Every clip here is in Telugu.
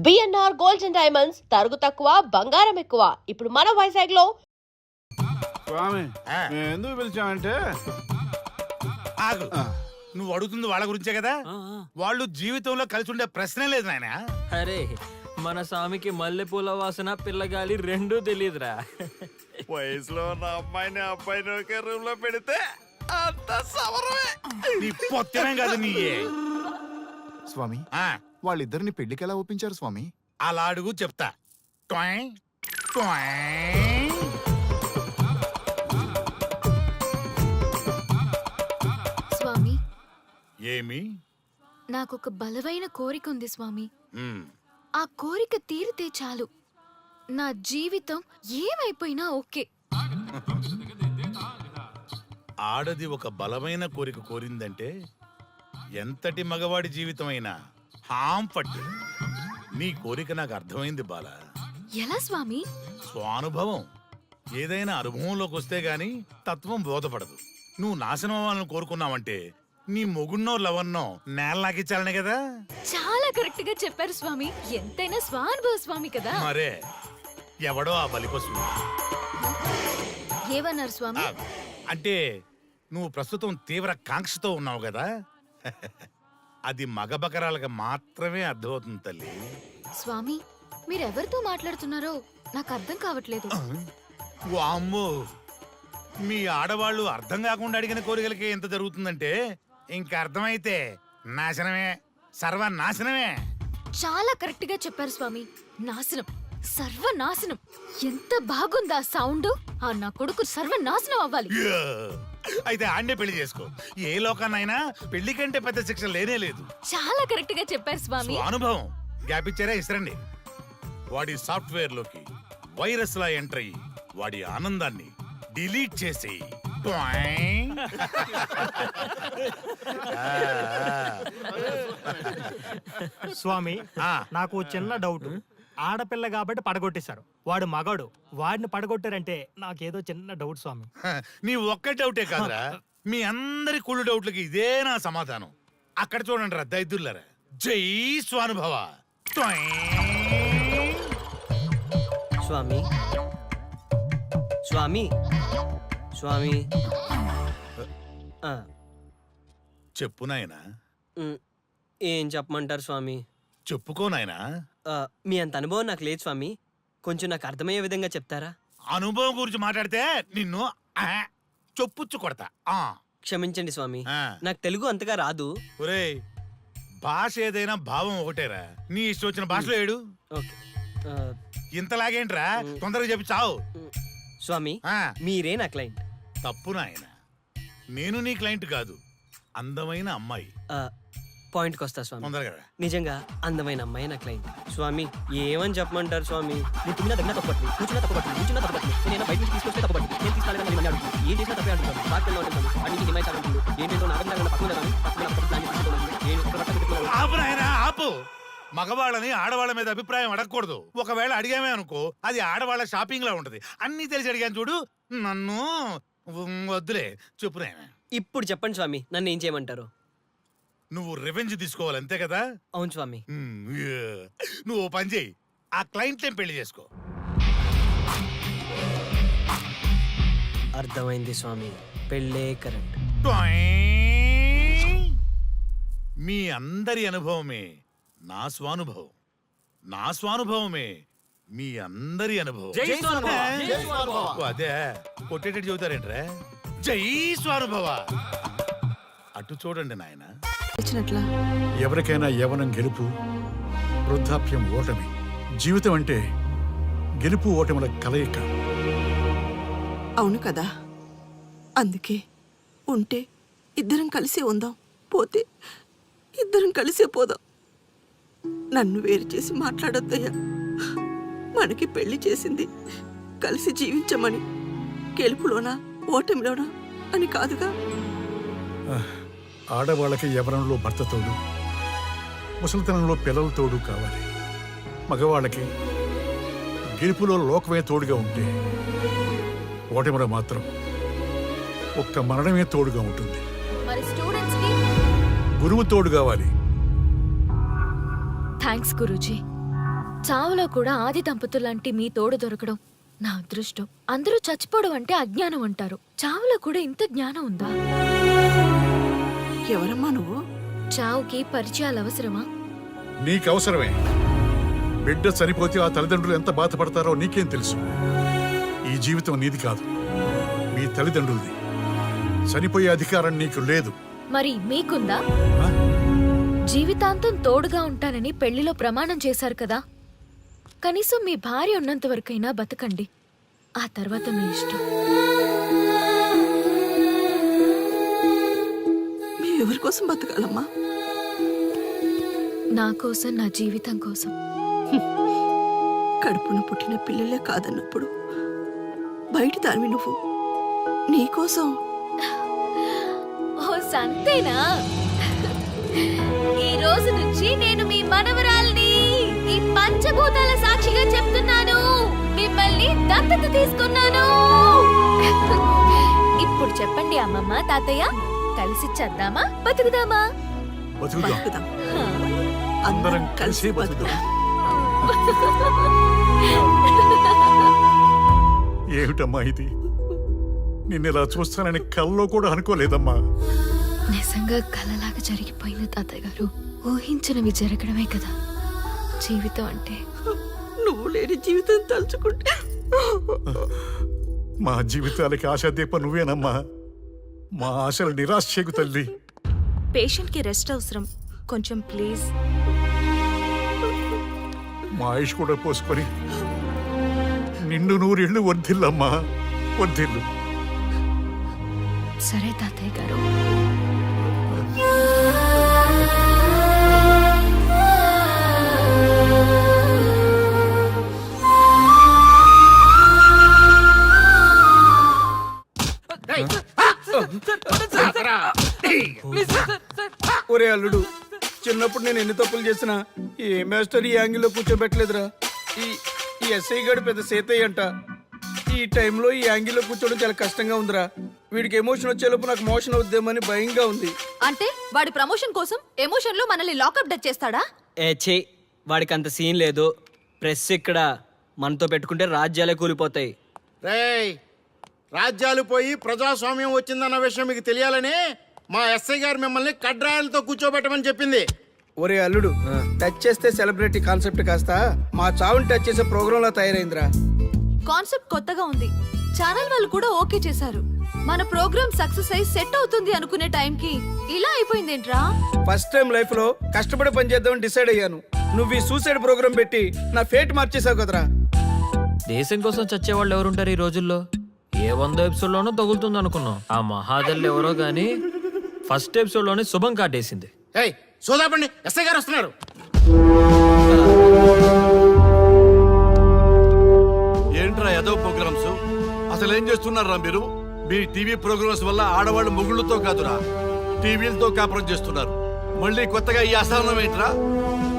బిఎన్ఆర్ గోల్డ్ అండ్ డైమండ్స్ తరుగు తక్కువ బంగారం ఎక్కువ. ఇప్పుడు మన వైజాగ్ లో. స్వామి ఎందుకు పిలిచామంటే ఆగు. నువ్వు అడుగుతుంది వాళ్ళ గురించే కదా. వాళ్ళు జీవితంలో కలిసి ఉండే ప్రశ్నే లేదు నాయన. అరే మన స్వామికి మల్లెపూల వాసన పిల్లగాలి రెండూ తెలియదురా. వయసులో ఉన్న అమ్మాయిని అబ్బాయిని ఒకే రూమ్ లో పెడితే అంత సవరమే. నీ పొత్తమే కాదు నీయే. స్వామి ఆ, వాళ్ళిద్దరిని పెళ్లికి ఎలా ఒప్పించారు స్వామి? అలా అడుగు చెప్తా. ట్వాయ్, ట్వాయ్. స్వామి, ఏమి? నాకొక బలమైన కోరిక ఉంది స్వామి. ఉమ్, ఆ కోరిక తీరితే చాలు, నా జీవితం ఏమైపోయినా ఓకే. ఆడది ఒక బలమైన కోరిక కోరిందంటే ఎంతటి మగవాడి జీవితమైనా హాం పట్టు. నీ కోరిక నాకు అర్థమైంది బాల. ఎలా స్వామి? స్వానుభవం. ఏదైనా అనుభవంలోకి వస్తే గాని తత్వం బోధపడదు. నువ్వు నాశనం అవ్వాలని కోరుకున్నావంటే నీ మొగున్నో లవన్నో నేల నాకిచ్చాలనే కదా. చాలా కరెక్ట్ గా చెప్పారు స్వామి. ఎంతైనా స్వానుభవ స్వామి కదా. మరే ఎవడో ఆ బలిపశు. ఏమన్నారు స్వామి? అంటే నువ్వు ప్రస్తుతం తీవ్ర కాంక్షతో ఉన్నావు కదా. అది మగ బకరాలకు మాత్రమే అర్థమవుతుంది తల్లి. స్వామి, మీరెవరితో మాట్లాడుతున్నారో నాకు అర్థం కావట్లేదు. వామ్మో, మీ ఆడవాళ్ళు అర్థం కాకుండా అడిగిన కోరికలకి ఎంత జరుగుతుందంటే ఇంకా అర్థమైతే నాశనమే, సర్వనాశనమే. చాలా కరెక్ట్ గా చెప్పారు స్వామి. నాశనం, సర్వనాశనం. ఎంత బాగుందా సౌండ్. ఆ నా కొడుకు సర్వనాశనం అవ్వాలి. యా! అయితే ఆన్నే పెళ్లి చేసుకో. ఏ లోకాన్నైనా పెళ్లి కంటే పెద్ద శిక్ష లేనే లేదు. చాలా కరెక్ట్ గా చెప్పారు స్వామి. అనుభవం. గ్యాప్ ఇచ్చారా? ఇస్తారండి. వాడి సాఫ్ట్వేర్ లోకి వైరస్ లా ఎంటర్ అయ్యి వాడి ఆనందాన్ని డిలీట్ చేసి స్వామి, ఆ, నాకు చిన్న డౌట్. ఆడపిల్ల కాబట్టి పడగొట్టేశారు, వాడు మగాడు, వాడిని పడగొట్టారంటే నాకేదో చిన్న డౌట్ స్వామి. నీ ఒక్క డౌటే కాదురా, మీ అందరి కుళ్ళు డౌట్లకి ఇదే నా సమాధానం. అక్కడ చూడండి రా దైదుర్లరా. జై స్వానుభవ. స్వామి స్వామి స్వామి ఆ, చెప్పు నాయనా. ఏం చెప్పమంటారు స్వామి? చెప్పుకో నాయనా. మీ అంత అనుభవం నాకు లేదు స్వామి. కొంచెం నాకు అర్థమయ్యే విధంగా చెప్తారా? అనుభవం గురించి మాట్లాడితే నిన్ను చొప్పుచ్చు కొడతా. క్షమించండి స్వామి, ఆ. నాకు తెలుగు అంతగా రాదు. ఒరేయ్, భాష ఏదైనా భావం ఒకటేరా. నీ ఇష్టం వచ్చిన భాషలో ఏడు. ఓకే. ఆ, ఇంతలాగేంట్రా, తొందరగా చెప్పి చావు. స్వామి, ఆ, మీరే నా క్లయింట్. తప్పు నాయన. నేను నీ క్లయింట్ కాదు, అందమైన అమ్మాయి. పాయింట్కి వస్తా స్వామి. తొందరగా రా. నిజంగా అందమైన అమ్మాయి నా క్లయింట్. స్వామి, ఏమని చెప్పమంటారు స్వామి? నేను తిన్నా దగ్గర తప్పట్లేదు, కూర్చున్నా తప్పట్లేదు, కూర్చున్నా తప్పట్లేదు, నేను బయట నుంచి తీసుకొస్తే తప్పట్లేదు, నేను తీసుకురాలేదని మళ్ళీ అడుగుతుంది. ఏం చేసినా తప్పే అడుగుతాను. బాగా ఉంటుంది, అన్నింటి హిమాయ్ ఉంటుంది. ఏంటంటే నాగంగా పక్కన ఆపు నాయన, ఆపు. మగవాళ్ళని ఆడవాళ్ళ మీద అభిప్రాయం అడగకూడదు. ఒకవేళ అడిగామే అనుకో, అది ఆడవాళ్ళ షాపింగ్ లా ఉంటది. అన్ని తెలిసి అడిగాను చూడు, నన్ను వద్దులే. చెప్పు నాయన. ఇప్పుడు చెప్పండి స్వామి, నన్ను ఏం చేయమంటారు? నువ్వు రివెంజ్ తీసుకోవాలి, అంతే కదా? అవును స్వామి. నువ్వు ఓ పని చేయి, ఆ క్లయింట్లే పెళ్లి చేసుకో. అర్థమైంది స్వామి, పెళ్ళే కరెక్ట్. మీ అందరి అనుభవమే నా స్వానుభవం, నా స్వానుభవమే మీ అందరి అనుభవం. అదే కొట్టేటట్టు చెబుతారేంట్రా? జై స్వానుభవ. అటు చూడండి నాయన. ఎవరికైనా యవనం గెలుపు, వృద్ధాప్యం ఓటమి. జీవితం అంటే గెలుపు ఓటముల కలయిక. అవును కదా, అందుకే ఉంటే ఇద్దరం కలిసే ఉందాం, పోతే ఇద్దరం కలిసే పోదాం. నన్ను వేరు చేసి మాట్లాడొద్దయ్యా. మనకి పెళ్లి చేసింది కలిసి జీవించమని, గెలుపులోనా ఓటమిలోనా అని కాదుగా. ఆడవాళ్ళకి యవనంలో భర్త తోడు, ముసలితనంలో పిల్లల తోడు కావాలి. మగవాళ్ళకి గెలుపులో లోకమే తోడుగా ఉంటే, ఓటమిలో మాత్రం ఒక్క మరణమే తోడుగా ఉంటుంది. మరి స్టూడెంట్స్ కి గురువు తోడు కావాలి. థ్యాంక్స్ గురూజీ. చావులో కూడా ఆది దంపతులాంటి మీ తోడు దొరకడం నా అదృష్టం. అందరూ చచ్చిపోవడం అంటే అజ్ఞానం అంటారు. చావులో కూడా ఇంత జ్ఞానం ఉందా? ఎవరమ్మా నువ్వు? చావుకి పరిచయాలు అవసరమా? నీకు అవసరమే. బిడ్డ చనిపోతే ఆ తల్లిదండ్రులు ఎంత బాధపడతారో నీకేం తెలుసు? ఈ జీవితం నీది కాదు, మీ తల్లిదండ్రులది. చనిపోయే అధికారం నీకు లేదు. మరి మీకుందా? ఆ? జీవితాంతం తోడుగా ఉంటానని పెళ్లిలో ప్రమాణం చేశారు కదా. కనీసం మీ భార్య ఉన్నంత వరకైనా బతకండి. ఆ తర్వాత మీ ఇష్టం. మేము ఎవరి కోసం బతకాలమ్మా? నా కోసం, నా జీవితం కోసం. కడుపున పుట్టిన పిల్లలే కాదన్నప్పుడు బయటి దానివి నువ్వు. నీకోసం ఓ సంతేనా? ఈ రోజు నుంచి నేను మీ మనవరాల్ని. ఈ పంచభూతాల సాక్షిగా చెప్తున్నాను, మిమ్మల్ని దత్తత తీసుకున్నాను. ఇప్పుడు చెప్పండి అమ్మమ్మ, తాతయ్య, కలిసి చేద్దామా, బతుకుదామా? బతుకుదాం. బతుకుదాం. అందరం కలిసి బతుకుదాం. ఏమిటమ్మా ఇది? నిన్నెలా చూస్తానని కల్లో కూడా అనుకోలేదమ్మా. నిజంగా కలలాగా జరిగిపోయింది తాతయ్య గారు. ఊహించినవి జరగడమే కదా జీవితం అంటే. నువ్వు లేని జీవితం తలుచుకుంటే మా జీవితాలకి ఆశాదీప నువ్వేనమ్మా. మా ఆశలు నిరాశ చేయకు తల్లి. పేషెంట్ కి రెస్ట్ అవసరం, కొంచెం ప్లీజ్. మా ఆయుష్ కూడా పోసుకొని నిండు నూరేళ్లు వర్ధిల్లమ్మా, వర్ధిల్లు. సరే తాతయ్య గారు. ఒరే అల్లుడు, చిన్నప్పుడు నేను ఎన్ని తప్పులు చేసినా ఏ మాస్టర్ ఈ యాంగిల్లో కూర్చోబెట్టలేదురా. ఈ ఎస్ఐ గడు పెద్ద సేతయ్య అంట. ఈ టైంలో ఈ యాంగిల్లో కూర్చోవడం చాలా కష్టంగా ఉందిరా. వీడికి ఎమోషన్ వచ్చేలోపు నాకు మోషన్ అవుద్దేమని భయంగా ఉంది. అంటే వాడి ప్రమోషన్ కోసం ఎమోషన్ లో మనల్ని లాకప్ డెత్ చేస్తాడా? ఛీ, వాడికి అంత సీన్ లేదు. ప్రెస్ ఇక్కడ మనతో పెట్టుకుంటే రాజ్యాలే కూలిపోతాయి. రేయ్, రాజ్యాలు పోయి ప్రజాస్వామ్యం వచ్చిందన్న విషయం మీకు తెలియాలని మా ఎస్ఐ గారు మిమ్మల్ని కడ్రాయలతో కూర్చోబెట్టమని చెప్పింది. ఒరే అల్లుడు, టచ్ చేస్తే సెలబ్రిటీ కాన్సెప్ట్ కాస్త మా చావుని టచ్ చేసే ప్రోగ్రామ్ లా తయారైందిరా. కాన్సెప్ట్ కొత్తగా ఉంది, ఛానల్ వాళ్ళు కూడా ఓకే చేశారు. మన ప్రోగ్రామ్ సక్సెస్ అయి సెట్ అవుతుంది అనుకునే టైంకి ఇలా అయిపోయిందేంట్రా? ఫస్ట్ టైం లైఫ్ లో కష్టపడి పని చేద్దామని డిసైడ్ అయ్యాను. నువ్వు ఈ సూసైడ్ ప్రోగ్రామ్ పెట్టి నా ఫేట్ మార్చేసావు కదరా. దేశం కోసం చచ్చేవాళ్ళు ఎవరుంటారు ఈ రోజుల్లో? ఏ 100 ఎపిసోడ్లోనో తగులుతుంది అనుకున్నాం. ఆ మహాదల్లు ఎవరో గానీ ఫస్ట్ ఎపిసోడ్లోనే శుభం కాటేసింది. ఏయ్ సోదాపండి, ఎస్ఐ గారు వస్తున్నారు. ఏంట్రా ఏదో ప్రోగ్రామ్స్? అసలు ఏం చేస్తున్నారా మీరు? మీ టీవీ ప్రోగ్రామ్స్ వల్ల ఆడవాళ్ళు మొగుళ్ళతో కాదురా, టీవీలతో కాపురం చేస్తున్నారు. మళ్ళీ కొత్తగా ఈ అసహనం ఏంట్రా?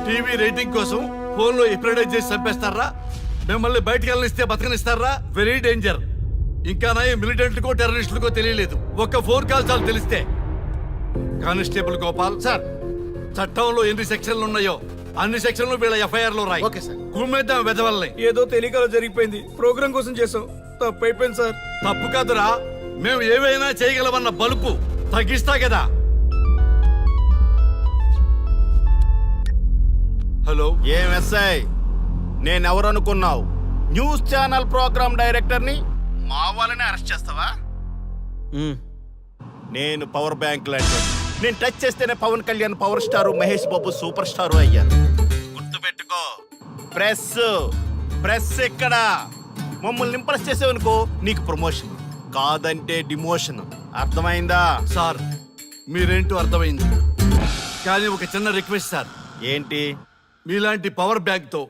టీవీ రేటింగ్ కోసం ఫోన్లో ఎప్రిడైజ్ చేసి చంపేస్తారా? మిమ్మల్ని బయటికి వెళ్ళనిస్తే బతకనిస్తారా? Very danger. ఇంకా నా మిలిటెంట్లకో టెర్రరిస్టులకో తెలియలేదు, ఒక్క ఫోన్ కాల్ చాలు తెలిస్తే. కానిస్టేబుల్ గోపాల్ సార్, చట్టంలో ఎన్ని సెక్షన్లు ఉన్నాయో అన్ని సెక్షన్లు వీళ్ళ ఎఫ్ఐఆర్ లో రాయి. Okay sir. కుమ్మేద్దాం వెదవల్ని. ఏదో తెలియకలో జరిగిపోయింది, ప్రోగ్రామ్ కోసం చేసాం, తప్పు అయిపోయింది సార్. తప్పు కాదురా, మేము ఏవైనా చేయగలమన్న బలుపు తగ్గిస్తా కదా. హలో, ఏం ఎస్ఐ, నేనెవరు అనుకున్నావు? న్యూస్ ఛానల్ ప్రోగ్రామ్ డైరెక్టర్ని. మా వాళ్ళని అరెస్ట్ చేస్తావా? నేను పవర్ బ్యాంక్ లాంటి. నేను టచ్ చేస్తేనే Pawan Kalyan power star, Mahesh Babu super star అయ్యారు. గుర్తుపెట్టుకో, ప్రెస్ ఇక్కడ మమ్మల్ని ఇంప్రెస్ చేసేవనుకో నీకు ప్రమోషన్, కాదంటే డిమోషన్. అర్థమైందా? సార్ మీరేంటో అర్థమైంది, కానీ ఒక చిన్న రిక్వెస్ట్ సార్. ఏంటి? మీలాంటి పవర్ బ్యాంక్ తో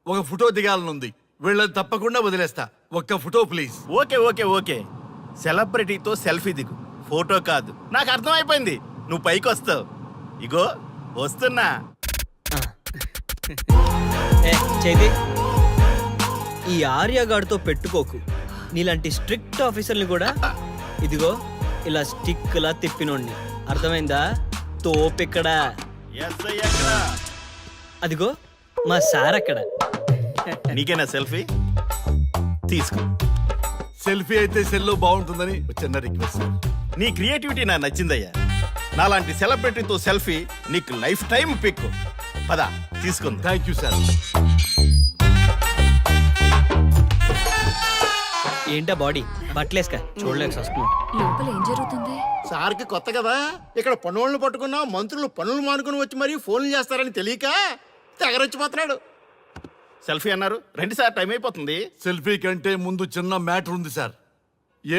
ఒక ఫోటో దిగాలనుంది. వీళ్ళని తప్పకుండా వదిలేస్తా, ఒక్క photo please. Okay okay okay, సెలబ్రిటీతో సెల్ఫీ దిగు, ఫోటో కాదు. నాకు అర్థమైపోయింది, నువ్వు పైకి వస్తావు. ఇగో వస్తున్నా. చైతి, ఈ ఆర్యగాడితో పెట్టుకోకు. నీలాంటి స్ట్రిక్ట్ ఆఫీసర్ని కూడా ఇదిగో ఇలా స్టిక్ లా తిప్పినోడిని. అర్థమైందా? తోపెక్కడ, ఎస్ఐ ఎక్కడ? అదిగో మా సార్ అక్కడ. నీకేనా సెల్ఫీ తీసుకో. సెల్ఫీ అయితే సెల్లో బాగుంటుందని చిన్న రిక్వెస్ట్ సార్. నీ క్రియేటివిటీ నాకు నచ్చిందయ్యా. నాలాంటి సెలబ్రిటీతో సెల్ఫీ నీకు లైఫ్ టైం పిక్. పద తీసుకుందా. Thank you sir. ఏంటా బాడీ బట్టలేసుక చూడలేక వస్తున్నాం. లోపల ఏం జరుగుతుంది? సార్కి కొత్త కదా, ఇక్కడ పనులను పట్టుకున్నా మంత్రులు పనులు మానుకుని వచ్చి మరీ ఫోన్లు చేస్తారని తెలియక తెగరొచ్చిపోతున్నాడు. సెల్ఫీ అన్నారు, రండి సార్, టైం అయిపోతుంది. సెల్ఫీ కంటే ముందు చిన్న మ్యాటర్ ఉంది సార్.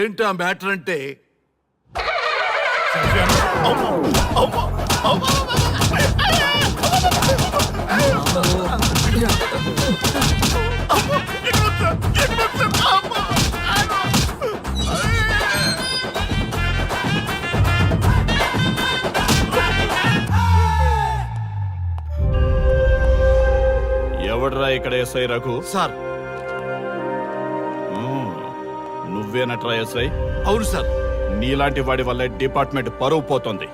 ఏంటి ఆ మ్యాటర్ అంటే ఎవడ్రా ఇక్కడ ఎస్ఐ రఘు? సార్. నువ్వేనట్రా ఎస్ఐ? అవును సార్. నీలాంటి వాడి వల్ల డిపార్ట్మెంట్ పరువు పోతుంది.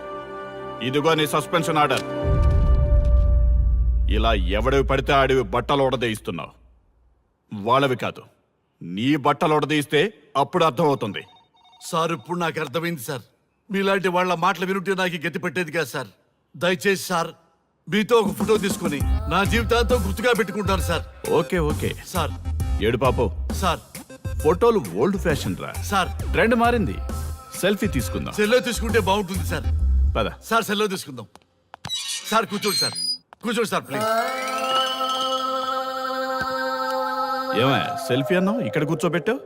ఇదిగో నీ సస్పెన్షన్ ఆర్డర్. ఇలా ఎవడివి పడితే ఆడివి బట్టలు ఉడదీయిస్తున్నావు. వాళ్ళవి కాదు, నీ బట్టలు ఉడదీయిస్తే అప్పుడు అర్థమవుతుంది. సార్ ఇప్పుడు నాకు అర్థమైంది సార్. మీలాంటి వాళ్ళ మాటలు వినుంటే నాకు గతి పెట్టేది కాదు సార్. దయచేసి సార్ మీతో ఒక ఫోటో తీసుకుని నా జీవితాంతో గుర్తుగా పెట్టుకుంటాను సార్. Okay okay sir. ఏడు పాపు సార్. ఫోటోలు ఓల్డ్ ఫ్యాషన్ రా సార్. ట్రెండ్ మారింది. సెల్ఫీ తీసుకుందాం. సెల్లో తీసుకుంటే బాగుంటుంది సార్. పద సార్ సెల్లో తీసుకుందాం. సార్ కూర్చోండి సార్. కూర్చోండి సార్ ప్లీజ్. ఏమయ్య సెల్ఫీ అన్నావు, ఇక్కడ కూర్చోబెట్టావు?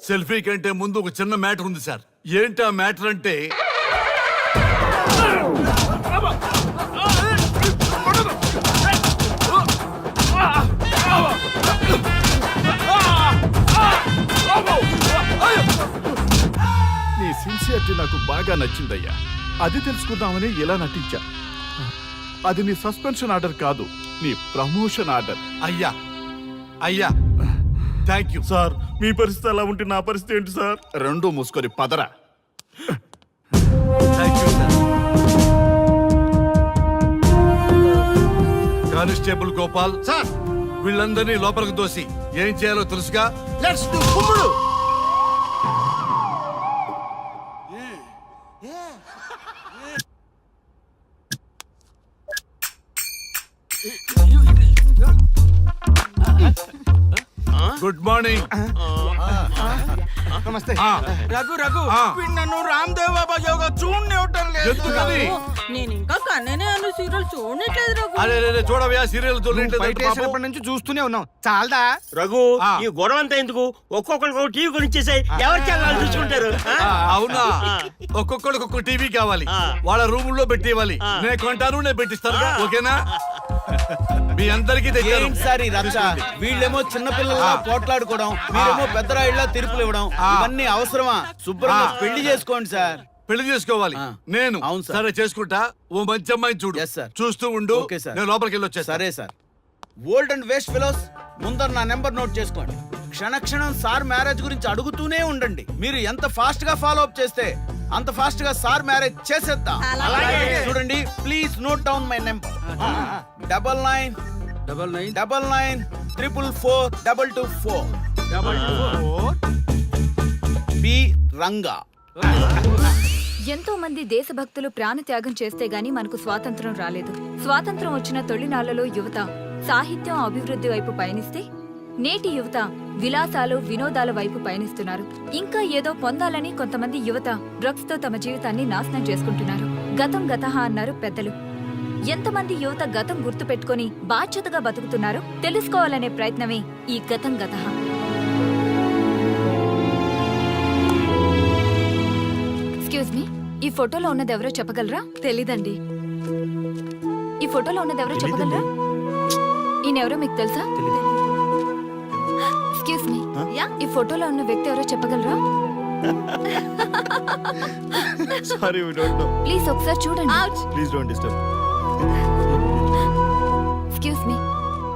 సెల్ఫీ కంటే ముందు ఒక చిన్న మ్యాటర్ ఉంది సార్. ఏంటి ఆ మ్యాటర్ అంటే నీ సిన్సియారిటీ నాకు బాగా నచ్చిందయ్యా. అది తెలుసుకుందామని ఇలా నటించా. అది నీ సస్పెన్షన్ ఆర్డర్ కాదు, నీ ప్రమోషన్ ఆర్డర్. అయ్యా అయ్యా థ్యాంక్ యూ సార్. మీ పరిస్థితి అలా ఉంటే నా పరిస్థితి ఏంటి సార్? రెండు మూసుకొని పదరా. Thank you sir. Constable Gopal sir, వీళ్ళందరినీ లోపలికి దోసి ఏం చేయాలో తెలుసుగా. లెట్స్ డు కుమ్ముడు. Good morning. నమస్తే. రఘు రఘు ఆ. వీడు నన్ను రామ్దేవ్ బాబా యోగా చూడనివ్వటం లేదు. ఎందుకని? నేను ఇంకా కన్ననే అను సీరియల్ చూడట్లేదు రఘు. అరే చూడవయ్యా సీరియల్ నుంచి చూస్తూనే ఉన్నాం. చాలదా రఘు ఆ. ఈ గొడవ అంతా ఎందుకు? ఒక్కొక్కరికి టీవీ కొనిచ్చేసాయి, ఎవరి ఛానల్ చూసుకుంటారు. అవునా? ఒక్కొక్కడికి ఒక్కొక్క టీవీ కావాలి, వాళ్ళ రూముల్లో పెట్టి ఇవ్వాలి. నేను కొంటాను, నేను పెట్టిస్తాను. ఓకేనా? మీ అందరికీ తెచ్చాను. వీళ్ళేమో చిన్న పిల్లల్లా పోట్లాడుకోవడం, మీరేమో పెద్దరాయిళ్ళ తీర్పులు ఇవ్వడం, ఇవన్నీ అవసరమా? శుభ్రంగా పెళ్లి చేసుకోండి సార్. పెళ్లి చేసుకోవాలి నేను. అవును సార్. సరే చేసుకుంటా. ఓ మంచి అమ్మాయిని చూడు. Yes, sir. చూస్తూ ఉండు. Okay, sir. నేను లోపలికి వెళ్ళి వచ్చేస్తా. సరే sir. Old and waste fellows, ముందర నా నెంబర్ నోట్ చేసుకోండి. క్షణక్షణం సార్ మ్యారేజ్ గురించి అడుగుతూనే ఉండండి. మీరు ఎంత ఫాస్ట్ గా ఫాలో అప్ చేస్తే అంత ఫాస్ట్ గా సార్ మ్యారేజ్ చేసేద్దాం. చూడండి, please note down my number. 9999442224 B Ranga. ఎంతో మంది దేశభక్తులు ప్రాణత్యాగం చేస్తే గాని మనకు స్వాతంత్రం రాలేదు. స్వాతంత్రం వచ్చిన తొలినాళ్లలో యువత సాహిత్యం అభివృద్ధి వైపు పయనిస్తే నేటి యువత విలాసాలు వినోదాల వైపు పయనిస్తున్నారు. ఇంకా ఏదో పొందాలని కొంతమంది యువత డ్రగ్స్ తో తమ జీవితాన్ని నాశనం చేసుకుంటున్నారు. గతం గతహ అన్నారు పెద్దలు. ఎంతమంది యువత గతం గుర్తు పెట్టుకుని బాధ్యతగా బతుకుతున్నారో తెలుసుకోవాలనే ప్రయత్నమే ఈ గతం గతహ. ఎక్స్క్యూజ్ మీ, ఈ ఫోటోలో ఉన్నది ఎవరో చెప్పగలరా? తెలీదండి. ఈ ఫోటోలో ఉన్నది ఎవరో చెప్పగలరా? ఈయనెవరో మీకు తెలుసా? ఎక్స్క్యూజ్ మీ, ఈ ఫోటోలో ఉన్న వ్యక్తి ఎవరో చెప్పగలరా? Sorry, we don't know. Please ఒకసారి చూడండి. Please don't disturb. Excuse me,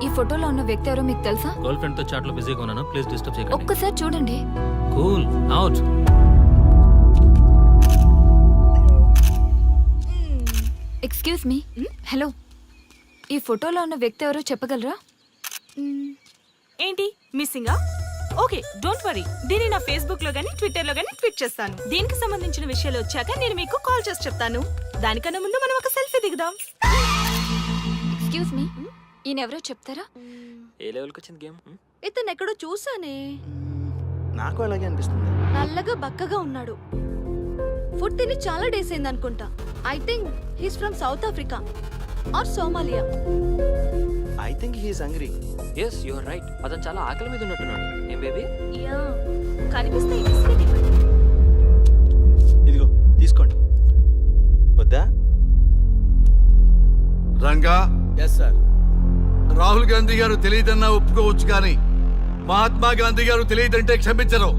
ఈ ఫోటోలో ఉన్న వ్యక్తి ఎవరో మీకు తెలుసా? గర్ల్ ఫ్రెండ్ తో చాట్ లో బిజీగా ఉన్నాను, ప్లీజ్ డిస్టర్బ్ చేయకండి. ఒక్కసారి చూడండి. Cool out. Excuse me, hello, ఈ ఫోటోలో ఉన్న వ్యక్తి ఎవరో చెప్పగలరా? ఏంటి మిస్సింగా? Okay, don't worry. దీన్ని నా ఫేస్బుక్ లో గానీ ట్విట్టర్ లో గానీ ట్వీట్ చేస్తాను. దీనికి సంబంధించిన విషయాలు వచ్చాక నేను మీకు కాల్ చేసి చెప్తాను. దానికన్నా ముందు మనం ఒక సెల్ఫీ దిగుదాం. ఎక్స్క్యూజ్ మీ, ఈయనెవరో చెప్తారా? ఏ లెవెల్కి వచ్చింది గేమ్? ఇతను ఎక్కడో చూసానే. నాకు అలాగే అనిపిస్తుంది. నల్లగా బక్కగా ఉన్నాడు. ఫుడ్ తిని చాలా డేస్ అయింది అనుకుంటా. I think he's from South Africa or Somalia. I think he's hungry. Yes you are right. అతను చాలా ఆకలి మీద ఉన్నట్టున్నాడు. ఏం బేబీ? యా, కనిపిస్తే ఈ బిస్కెట్ ఇవ్వండి. ఇదిగో తీసుకోండి. వద్దా? Ranga, yes sir. రాహుల్ గాంధీ గారు తెలియదన్నా ఒప్పుకోవచ్చు కానీ మహాత్మా గాంధీ గారు తెలియదంటే క్షమించరు.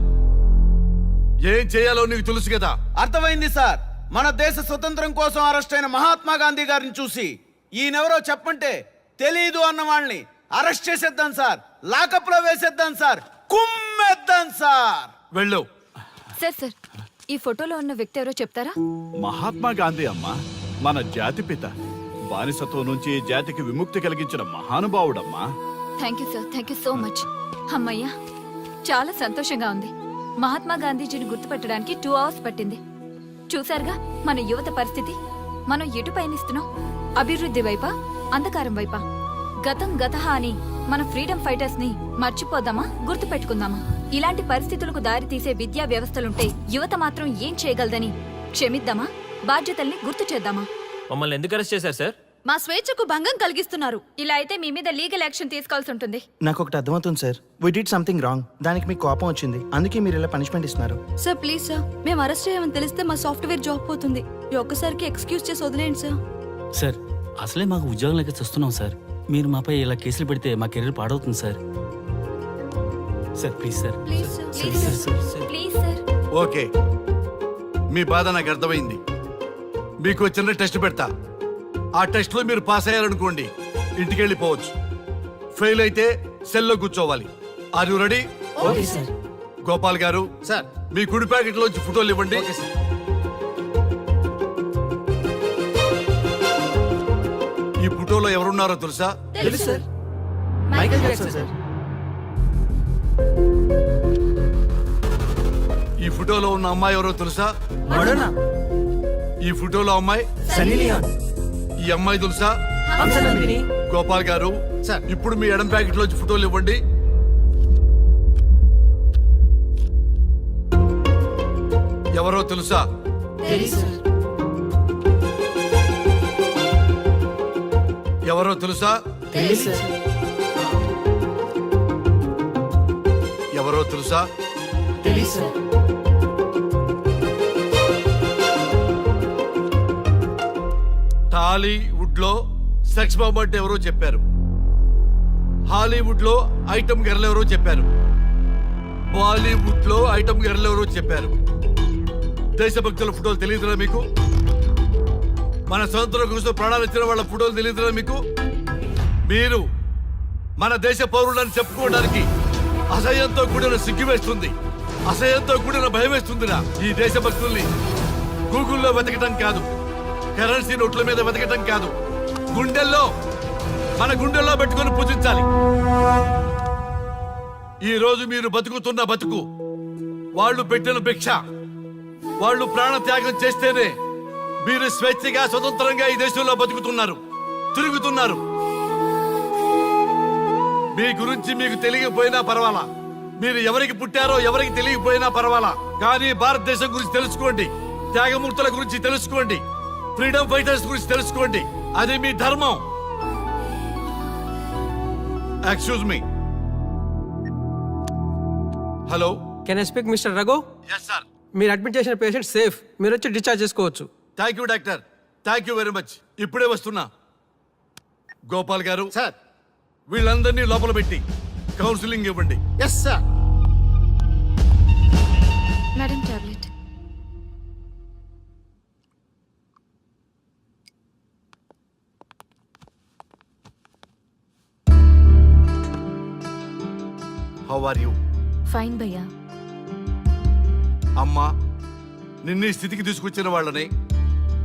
ఏం చేయాలో నీకు తెలుసు కదా. అర్థమైంది సార్. మన దేశ స్వతంత్రం కోసం అరెస్ట్ అయిన మహాత్మా గాంధీ గారిని చూసి ఈయనెవరో చెప్పంటే తెలీదు అన్న వాళ్ళని అరెస్ట్ చేసేద్దాం సార్. లాకప్ లో వేసేద్దాం సార్. కుమ్మేద్దాం సార్. వెళ్ళు. సార్ సార్, ఈ ఫోటోలో ఉన్న వ్యక్తి ఎవరో చెప్తారా? మహాత్మా గాంధీ అమ్మ మన జాతిపిత. బానిసత్వం నుంచి జాతికి విముక్తి కలిగించిన మహానుభావుడమ్మా. Thank you sir, thank you so much. అమ్మయ్యా, చాలా సంతోషంగా ఉంది. మహాత్మా గాంధీజీని గుర్తుపెట్టడానికి 2 hours పట్టింది. చూసారుగా మన యువత పరిస్థితి. మనం ఎటు పయనిస్తున్నాం? అభివృద్ధి వైపా, అంధకారం వైపా? గతం గతహ అని మన ఫ్రీడమ్ ఫైటర్స్ ని మర్చిపోదామా, గుర్తు పెట్టుకుందామా? ఇలాంటి పరిస్థితులకు దారి తీసే విద్యా వ్యవస్థలుంటే యువత మాత్రం ఏం చేయగలదని క్షమిద్దామా, బాధ్యతల్ని గుర్తు చేద్దామా? మమ్మల్ని ఎందుకు అరెస్ట్ చేశారు సార్? మా స్వేచ్ఛకు భంగం కలిగిస్తున్నారు. ఇలా అయితే మీ మీద లీగల్ యాక్షన్ తీసుకోవాల్సి ఉంటుంది. నాకు ఒకటి అర్థమవుతుంది sir. We did something wrong. దానికి మీకు కోపం వచ్చింది, అందుకే మీరు ఇలా పనిష్మెంట్ ఇస్తున్నారు. సార్ ప్లీజ్ సార్, మేము అరెస్ట్ చేయమని తెలిస్తే మా సాఫ్ట్వేర్ జాబ్ పోతుంది. ఈ ఒక్కసారికి ఎక్స్క్యూజ్ చేసి వదిలేండి సార్. సార్ అసలే మాకు ఉద్యోగం లేక చూస్తున్నాం సార్. మీరు మాపై ఇలా కేసులు పెడితే మా కెరీర్ పాడవుతుంది sir. Sir please sir. Please sir. Please sir, please sir. Okay, మీ బాధ నాకు అర్థమైంది. మీకు చిన్న టెస్ట్ పెడతా. ఆ టెస్ట్ లో మీరు పాస్ అయ్యారనుకోండి, ఇంటికి వెళ్ళిపోవచ్చు. ఫెయిల్ అయితే సెల్లో కూర్చోవాలి. Are you ready? Okay sir. Gopal garu sir. మీ కుడి ప్యాకెట్ లోంచి ఫోటోలు ఇవ్వండి. ఈ ఫోటోలో ఎవరున్నారో తెలుసా? తెలుసు సార్. Michael Jackson sir. ఈ ఫోటోలో ఉన్న అమ్మాయి ఎవరో తెలుసా? మడోనా. ఈ ఫోటోలో అమ్మాయి సన్నీ లియోన్. ఈ అమ్మాయి తెలుసా? హంసనందిని. గోపాల్ గారు సార్. ఇప్పుడు మీ ఎడం ప్యాకెట్ లోంచి ఫోటోలు ఇవ్వండి. ఎవరో తెలుసా? తెలుసు సార్. ఎవరో తెలుసా? తెలుసు సార్. ఎవరో తెలుసా? తెలుసు సార్. టాలీవుడ్ లో సెక్స్ బాంబ్ అంటే ఎవరో చెప్పారు. హాలీవుడ్ లో ఐటమ్ గర్ల్ ఎవరో చెప్పారు. బాలీవుడ్ లో ఐటమ్ గర్ల్ ఎవరో చెప్పారు. దేశభక్తుల ఫోటోలు తెలియదురా మీకు? మన స్వతంత్రం కోసం ప్రాణాలు ఇచ్చిన వాళ్ళ ఫోటోలు తెలియదురా మీకు? మీరు మన దేశ పౌరులని చెప్పుకోవడానికి అసహ్యంతో కూడిన సిగ్గు వేస్తుంది, అసహ్యంతో కూడిన భయం వేస్తుందిరా. ఈ దేశభక్తుల్ని గూగుల్లో వెతకటం కాదు, కరెన్సీ నోట్ల మీద వెతకటం కాదు, గుండెల్లో మన గుండెల్లో పెట్టుకొని పూజించాలి. ఈ రోజు మీరు బతుకుతున్న బతుకు వాళ్ళు పెట్టిన భిక్ష. వాళ్ళు ప్రాణ త్యాగం చేస్తేనే మీరు స్వేచ్ఛగా స్వతంత్రంగా ఈ దేశంలో బతుకుతున్నారు, తిరుగుతున్నారు. మీ గురించి మీకు తెలియకపోయినా పర్వాలా, మీరు ఎవరికి పుట్టారో ఎవరికి తెలియకపోయినా పర్వాలా, కానీ భారతదేశం గురించి తెలుసుకోండి, త్యాగమూర్తుల గురించి తెలుసుకోండి, ఫ్రీడమ్ ఫైటర్స్ గురించి తెలుసుకోండి. అది మీ ధర్మం. Excuse me. Hello. Can I speak mister Raghu? Yes sir. మీరు అడ్మిట్ చేసిన పేషెంట్ సేఫ్. మీరు వచ్చి డిశ్చార్జ్ చేసుకోవచ్చు. Thank you doctor, thank you very much. ఇప్పుడే వస్తున్నా. గోపాల్ గారు సార్. వీళ్ళందరినీ లోపల పెట్టి కౌన్సిలింగ్ ఇవ్వండి. Yes sir. Madam tablet. How are you? Fine భయ్యా. అమ్మా, నిన్ను ఈ స్థితికి తీసుకొచ్చిన వాళ్ళని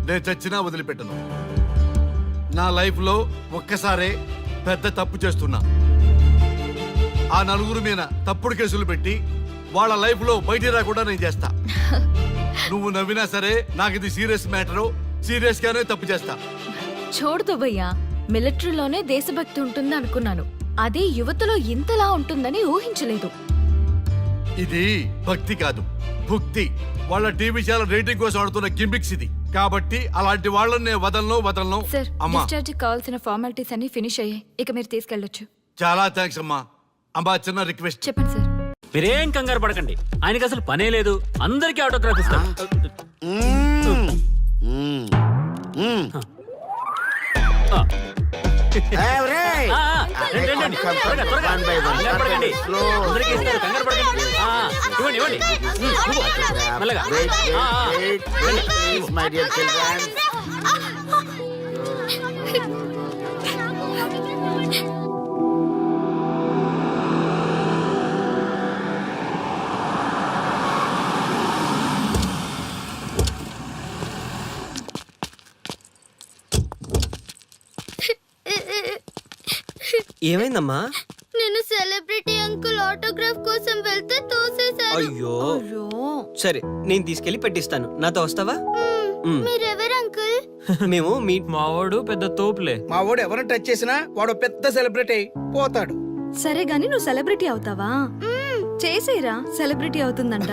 నేను చచ్చినా వదిలిపెట్టను. నా లైఫ్లో ఒక్కసారే పెద్ద తప్పు చేస్తున్నా. ఆ నలుగురు మీద తప్పుడు కేసులు పెట్టి వాళ్ళ లైఫ్ లో బయట రాకుండా నేను చేస్తా. నువ్వు నవ్వినా సరే నాకు ఇది సీరియస్ మ్యాటరు, సీరియస్ గానే తప్పు చేస్తా. చూడదు భయ్యా, మిలిటరీలోనే దేశభక్తి ఉంటుంది అనుకున్నాను. అదే యువతలో ఇంతలా ఉంటుందని ఊహించలేదు. ఇది భక్తి కాదు, భుక్తి. వాళ్ళ టీవీ ఛానల్ రేటింగ్ కోసం ఆడుతున్న గిమిక్స్ ఇది. కాబట్టి అలాంటి వాళ్ళని నేను వదలను. సార్, అమ్మా డిశ్చార్జ్ కావాల్సిన ఫార్మాలిటీస్ అన్ని ఫినిష్ అయ్యాయి. ఇక మీరు తీసుకెళ్ళొచ్చు. చాలా థ్యాంక్స్ అమ్మా. అమ్మా చిన్న రిక్వెస్ట్. చెప్పండి సార్. మీరేం కంగారు పడకండి, ఆయనకి అసలు పనే లేదు. అందరికీ ఆటోగ్రాఫ్ ఇస్తాం. ఏమైందమ్మా? నేను సెలబ్రిటీ అంకుల్ ఆటోగ్రాఫ్ కోసం వెళ్తే తోసేశారు. అయ్యో, సరే నేను తీసుకెళ్లి పెట్టిస్తాను. నాతో వస్తావా? మీరెవరు అంకుల్? మేము మీ మావాడు పెద్ద తోపులే. మా వాడు ఎవరిని టచ్ చేసినా వాడు పెద్ద సెలబ్రిటీ అయి పోతాడు. సరే గాని నువ్వు సెలబ్రిటీ అవుతావా? చేసేరా, సెలబ్రిటీ అవుతుందంట.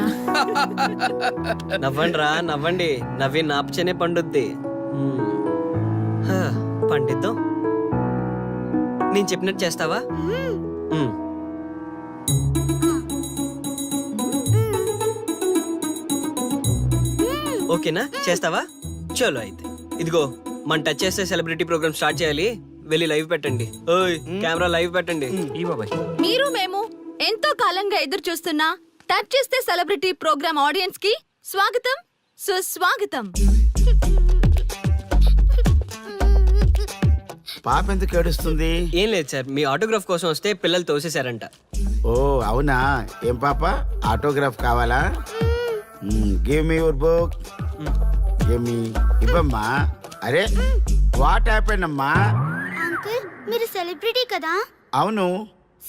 నవ్వండిరా, నవ్వండి. నవ్వి నాపచనే పండుద్ది. పండిద్దాం. నేను చెప్పినట్టు చేస్తావా? ఓకేనా? చేస్తావా? చలో అయితే. ఇదిగో, మన టచ్ చేస్తే సెలబ్రిటీ ప్రోగ్రామ్ స్టార్ట్ చేయాలి. వెళ్ళి లైవ్ పెట్టండి. ఓయ్, కెమెరా లైవ్ పెట్టండి. ఈ బాబాయ్, మీరు మేము ఎంతో కాలంగా ఎదురు చూస్తున్నా టచ్ చేస్తే సెలబ్రిటీ ప్రోగ్రామ్ ఆడియన్స్ కి స్వాగతం, సుస్వాగతం. పాప ఎందుకు ఏడుస్తుంది? ఏం లేదు సార్, మీ ఆటోగ్రాఫ్ కోసం వస్తే పిల్లలు తోసేశారంట. ఓ అవునా? ఏం పాప, ఆటోగ్రాఫ్ కావాలా? Give me your book. Give me. ఇవ్వమ్మా. అరే, వాట్ హ్యాపెండ్ అమ్మా? అంకుల్, మీరు సెలబ్రిటీ కదా? అవును.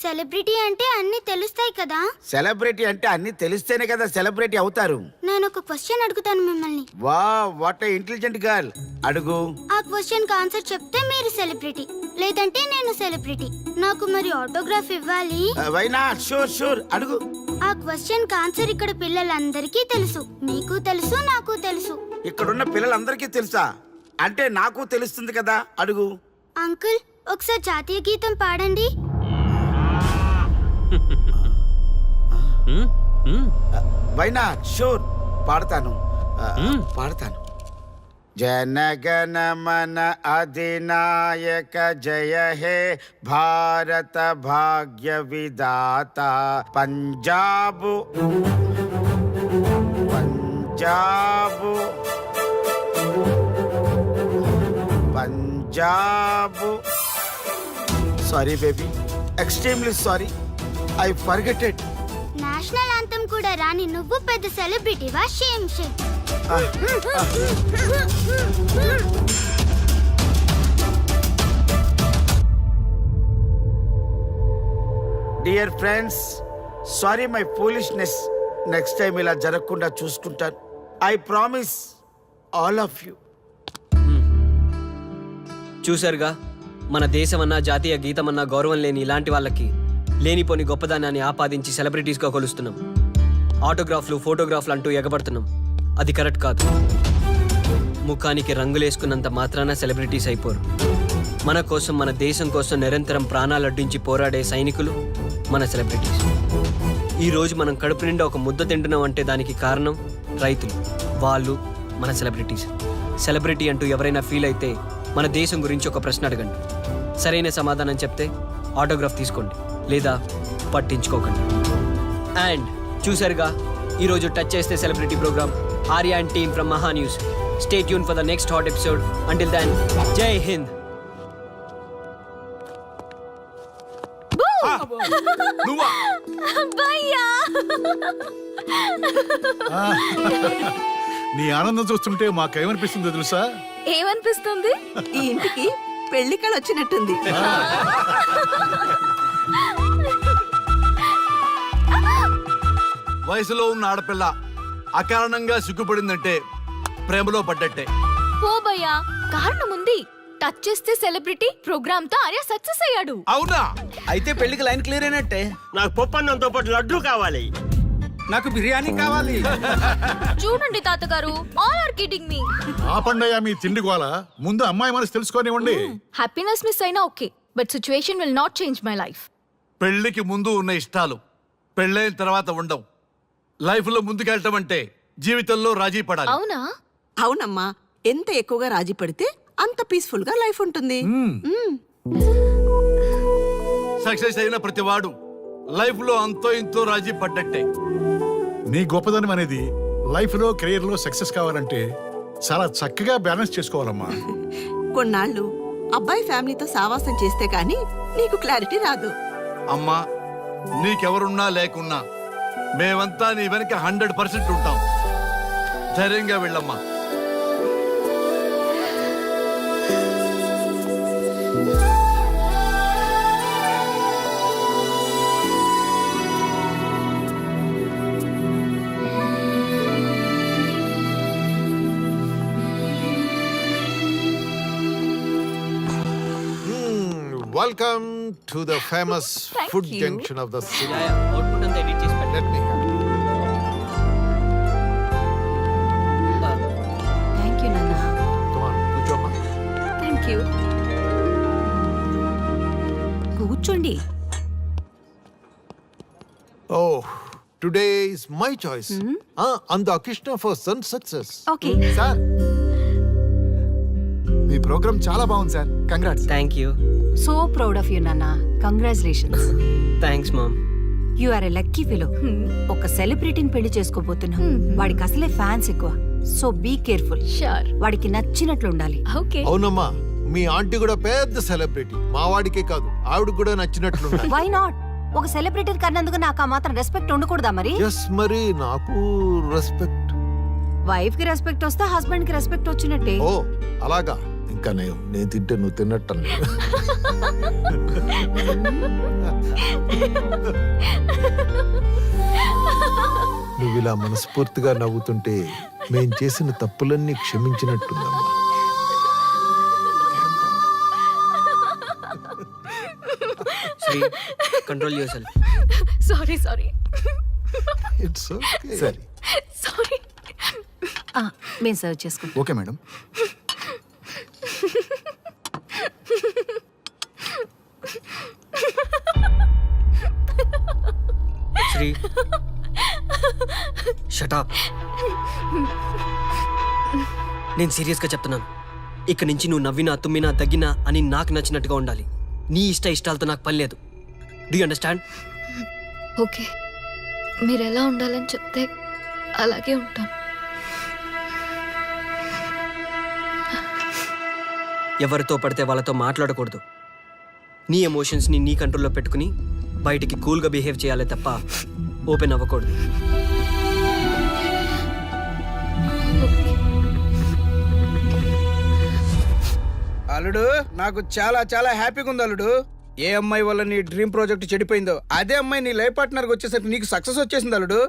సెలబ్రిటీ అంటే అన్ని తెలుస్తాయి కదా? సెలబ్రిటీ అంటే అన్ని తెలిస్తేనే కదా సెలబ్రిటీ అవుతారు. నేను ఒక క్వశ్చన్ అడుగుతాను మిమ్మల్ని. వా, వాట్ ఏ ఇంటెలిజెంట్ గర్ల్. అడుగు. ఆ క్వశ్చన్ కి ఆన్సర్ చెప్తే మీరు సెలబ్రిటీ, లేదంటే నేను సెలబ్రిటీ. నాకు మరి ఆటోగ్రాఫ్ ఇవ్వాలి. Why not? షూర్ షూర్, అడుగు. ఆ క్వశ్చన్ కి ఆన్సర్ ఇక్కడ పిల్లలందరికీ తెలుసు. మీకు తెలుసు, నాకు తెలుసు. ఇక్కడున్న పిల్లలందరికీ తెలుసా? అంటే నాకు తెలుస్తుంది కదా. అడుగు. అంకుల్, ఒకసారి జాతీయ గీతం పాడండి. Why not? షూర్, పాడతాను. పాడతాను. జనగణ మన అధినాయక జయ హే భారత భాగ్య విధాత. Punjab Punjab Punjab. Sorry baby, extremely sorry. I forget it. National anthem కూడా రాని నువ్వు పెద్ద సెలబ్రిటీవా? Shame shame. Dear friends, sorry my foolishness. Next time ఇలా జరగకుండా చూసుకుంటాను. I promise all of you. చూసారుగా, మన దేశమన్నా జాతీయ గీతమన్నా గౌరవం లేని ఇలాంటి వాళ్ళకి లేనిపోని గొప్పదానాన్ని ఆపాదించి సెలబ్రిటీస్గా కొలుస్తున్నాం. ఆటోగ్రాఫ్లు, ఫోటోగ్రాఫ్లు అంటూ ఎగబడుతున్నాం. అది కరెక్ట్ కాదు. ముఖానికి రంగులేసుకున్నంత మాత్రాన సెలబ్రిటీస్ అయిపోరు. మన కోసం, మన దేశం కోసం నిరంతరం ప్రాణాలు అడ్డించి పోరాడే సైనికులు మన సెలబ్రిటీస్. ఈరోజు మనం కడుపు నిండా ఒక ముద్ద తింటున్నాం అంటే దానికి కారణం రైతులు. వాళ్ళు మన సెలబ్రిటీస్. సెలబ్రిటీ అంటూ ఎవరైనా ఫీల్ అయితే మన దేశం గురించి ఒక ప్రశ్న అడగండి. సరైన సమాధానం చెప్తే ఆటోగ్రాఫ్ తీసుకోండి, లేదా పట్టించుకోకండి. అండ్ చూసారుగా, ఈరోజు టచ్ చేస్తే celebrity programme. Arya and team from Maha news. Stay tune for the next hot episode. Until then, Jai Hind. నువ్వా? నీ ఆనందం చూస్తుంటే మాకేమనిపిస్తుందో తెలుసా? ఏమనిపిస్తుంది? ఈ ఇంటికి పెళ్లి కళ వచ్చినట్టుంది. వయసులో ఉన్న ఆడపిల్ల అకారణంగా సిగ్గుపడిందంటే ప్రేమలో పడ్డట్టే. పో భయ్యా, కారణం ఉంది. టచ్ చేస్తే సెలబ్రిటీ ప్రోగ్రామ్ తో ఆర్య సక్సెస్ అయ్యాడు. అవునా? అయితే పెళ్లికి లైన్ క్లియర్ అయినట్టే. నాకు పప్పన్నంతో పాటు లడ్డు కావాలి. నాకు బిర్యానీ కావాలి. చూడండి తాతగారు, ఆల్ ఆర్ కిడింగ్ మీ. ఆపండయ్యా మీ తిండి గోల. ముందు అమ్మాయి మనసు తెలుసుకోనివ్వండి. హ్యాపీనెస్ మిస్ అయినా okay, but situation will not change my life. పెళ్లికి ముందు ఉన్న ఇష్టాలు పెళ్ళైన తర్వాత ఉండవు. లైఫ్ లో ముందుకెళ్ళటం అంటే జీవితంలో రాజీ పడాలి. అవునా? అవునమ్మా, ఎంత ఎక్కువగా రాజీ పడితే అంత పీస్ఫుల్ గా లైఫ్ ఉంటుంది. సక్సెస్ అయిన ప్రతివాడు లైఫ్ లో అంతో ఇంతో రాజీ పడ్డట్టే. నీ గొప్పదనం అనేది లైఫ్ లో కెరీర్ లో సక్సెస్ కావాలంటే చాలా చక్కగా బ్యాలెన్స్ చేసుకోవాలమ్మా. కొన్నాళ్ళు అబ్బాయి ఫ్యామిలీతో సావాసం చేస్తే కానీ నీకు క్లారిటీ రాదు. అమ్మా, నీకెవరున్నా లేకున్నా మేమంతా నీ వెనక 100% ఉంటాం. ధైర్యంగా వెళ్ళమ్మా. Welcome to the famous Thank food you. junction of the city. Output అంతా ఎడిట్ చేసి పెట్టండి. Let me have it. Thank you నాన్న. Come on, కూర్చోమ్మా. Thank you. కూర్చోండి. Oh, today is my choice. And the Krishna for son success. Okay. Sir, మీ ప్రోగ్రామ్ చాలా బాగుంది సార్. Congrats. Thank you. So proud of you నాన్న. Congratulations. Thanks mom. You are a lucky fellow. ఒక సెలబ్రిటీని పెళ్లి చేసుకోబోతున్నా. వాడికి అసలే ఫ్యాన్స్ ఎక్కువ. So be careful. షూర్. వాడికి నచ్చినట్లు ఉండాలి. ఓకే. అవునమ్మా, మీ ఆంటీ కూడా పెద్ద సెలబ్రిటీ. మా వాడికే కాదు, ఆవిడ కూడా నచ్చినట్లు వై నాట్? ఒక సెలబ్రిటీ కన్నందుకు నాకు ఆ మాత్రం రెస్పెక్ట్ ఉండకూడదా మరి? ఎస్, మరి నాకు రెస్పెక్ట్. వైఫ్ కి రెస్పెక్ట్ వస్తే హస్బెండ్ కి రెస్పెక్ట్ వచ్చినట్టే. ఓ అలాగా. ఇంకా నేను తింటే నువ్వు తిన్నట్టు. నువ్వు ఇలా మనస్ఫూర్తిగా నవ్వుతుంటే మేం చేసిన తప్పులన్నీ క్షమించినట్టుందమ్మా. Sri, control your sorry sorry it's okay. సరే, సారీ. మేము సర్వ్ చేసుకుంటాం. Okay madam. Sri, shut up. నేను సీరియస్గా చెప్తున్నాను. ఇక నుంచి నువ్వు నవ్వినా తుమ్మినా దగ్గినా అని నాకు నచ్చినట్టుగా ఉండాలి. నీ ఇష్టాలతో నాకు పని లేదు. Do you understand? ఓకే, మీరు ఎలా ఉండాలని చెప్తే అలాగే ఉంటాను. ఎవరితో పడితే వాళ్ళతో మాట్లాడకూడదు. నీ ఎమోషన్స్ని నీ కంట్రోల్లో పెట్టుకుని బయటికి కూల్గా బిహేవ్ చేయాలి తప్ప ఓపెన్ అవ్వకూడదు. అల్లుడు, నాకు చాలా చాలా హ్యాపీగా ఉంది అల్లుడు. ఏ అమ్మాయి వల్ల నీ డ్రీమ్ ప్రాజెక్ట్ చెడిపోయిందో అదే అమ్మాయి నీ లైఫ్ పార్ట్నర్కి వచ్చేసరికి నీకు సక్సెస్ వచ్చేసింది అల్లుడు.